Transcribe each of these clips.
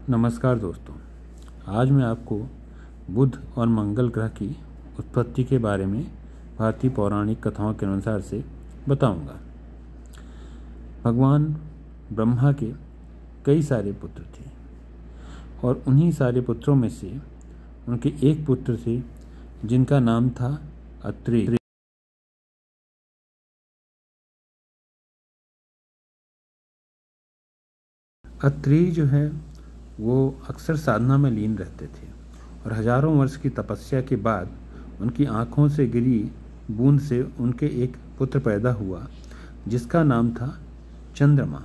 नमस्कार दोस्तों, आज मैं आपको बुध और मंगल ग्रह की उत्पत्ति के बारे में भारतीय पौराणिक कथाओं के अनुसार से बताऊंगा। भगवान ब्रह्मा के कई सारे पुत्र थे और उन्हीं सारे पुत्रों में से उनके एक पुत्र थे जिनका नाम था अत्रि। अत्रि जो है वो अक्सर साधना में लीन रहते थे और हजारों वर्ष की तपस्या के बाद उनकी आँखों से गिरी बूंद से उनके एक पुत्र पैदा हुआ जिसका नाम था चंद्रमा।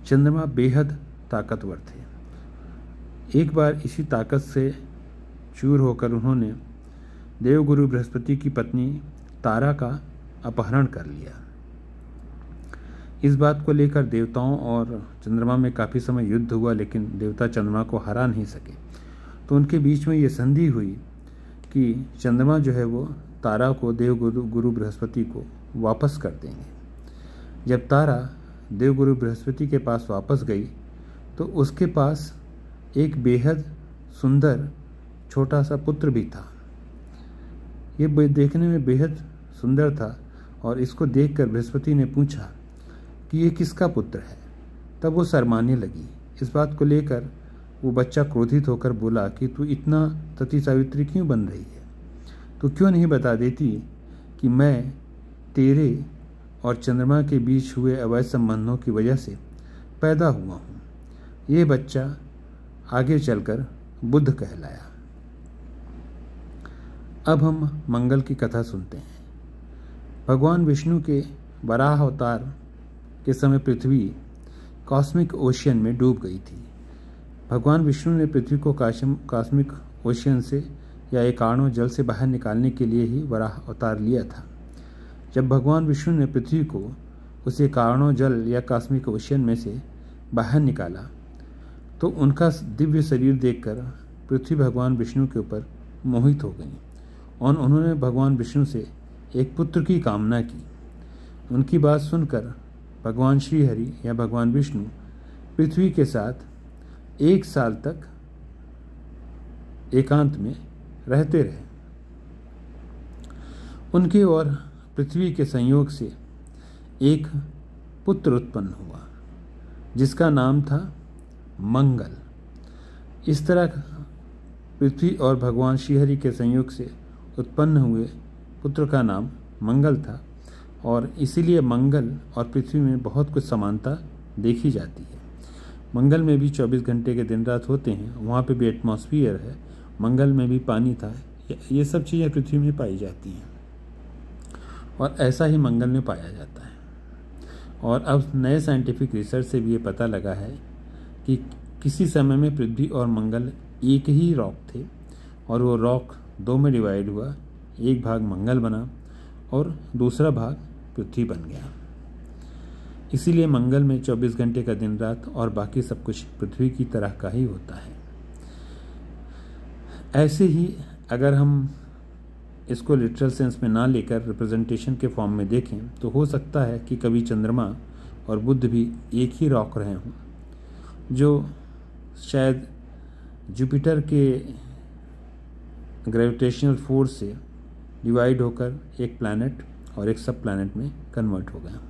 चंद्रमा बेहद ताकतवर थे। एक बार इसी ताकत से चूर होकर उन्होंने देवगुरु बृहस्पति की पत्नी तारा का अपहरण कर लिया। इस बात को लेकर देवताओं और चंद्रमा में काफ़ी समय युद्ध हुआ, लेकिन देवता चंद्रमा को हरा नहीं सके। तो उनके बीच में ये संधि हुई कि चंद्रमा जो है वो तारा को देवगुरु बृहस्पति को वापस कर देंगे। जब तारा देवगुरु बृहस्पति के पास वापस गई तो उसके पास एक बेहद सुंदर छोटा सा पुत्र भी था। ये देखने में बेहद सुंदर था और इसको देखकर बृहस्पति ने पूछा कि ये किसका पुत्र है। तब वो शर्माने लगी। इस बात को लेकर वो बच्चा क्रोधित होकर बोला कि तू इतना सती सावित्री क्यों बन रही है, तो क्यों नहीं बता देती कि मैं तेरे और चंद्रमा के बीच हुए अवैध संबंधों की वजह से पैदा हुआ हूँ। ये बच्चा आगे चलकर बुध कहलाया। अब हम मंगल की कथा सुनते हैं। भगवान विष्णु के वराह अवतार के समय पृथ्वी कॉस्मिक ओशियन में डूब गई थी। भगवान विष्णु ने पृथ्वी को कॉस्मिक ओशियन से या एकाणों जल से बाहर निकालने के लिए ही वराह अवतार लिया था। जब भगवान विष्णु ने पृथ्वी को उस एकाणों जल या कॉस्मिक ओशियन में से बाहर निकाला तो उनका दिव्य शरीर देखकर पृथ्वी भगवान विष्णु के ऊपर मोहित हो गई और उन्होंने भगवान विष्णु से एक पुत्र की कामना की। उनकी बात सुनकर भगवान श्रीहरि या भगवान विष्णु पृथ्वी के साथ 1 साल तक एकांत में रहते रहे। उनके और पृथ्वी के संयोग से एक पुत्र उत्पन्न हुआ जिसका नाम था मंगल। इस तरह पृथ्वी और भगवान श्रीहरि के संयोग से उत्पन्न हुए पुत्र का नाम मंगल था और इसीलिए मंगल और पृथ्वी में बहुत कुछ समानता देखी जाती है। मंगल में भी 24 घंटे के दिन रात होते हैं, वहाँ पे भी एटमॉस्फियर है, मंगल में भी पानी था। ये सब चीज़ें पृथ्वी में पाई जाती हैं और ऐसा ही मंगल में पाया जाता है। और अब नए साइंटिफिक रिसर्च से भी ये पता लगा है कि किसी समय में पृथ्वी और मंगल एक ही रॉक थे और वो रॉक 2 में डिवाइड हुआ। एक भाग मंगल बना और दूसरा भाग पृथ्वी बन गया। इसीलिए मंगल में 24 घंटे का दिन रात और बाकी सब कुछ पृथ्वी की तरह का ही होता है। ऐसे ही अगर हम इसको लिटरल सेंस में ना लेकर रिप्रेजेंटेशन के फॉर्म में देखें तो हो सकता है कि कभी चंद्रमा और बुध भी एक ही रॉक रहे हों, जो शायद जुपिटर के ग्रेविटेशनल फोर्स से डिवाइड होकर एक प्लैनेट और एक सब प्लैनेट में कन्वर्ट हो गया।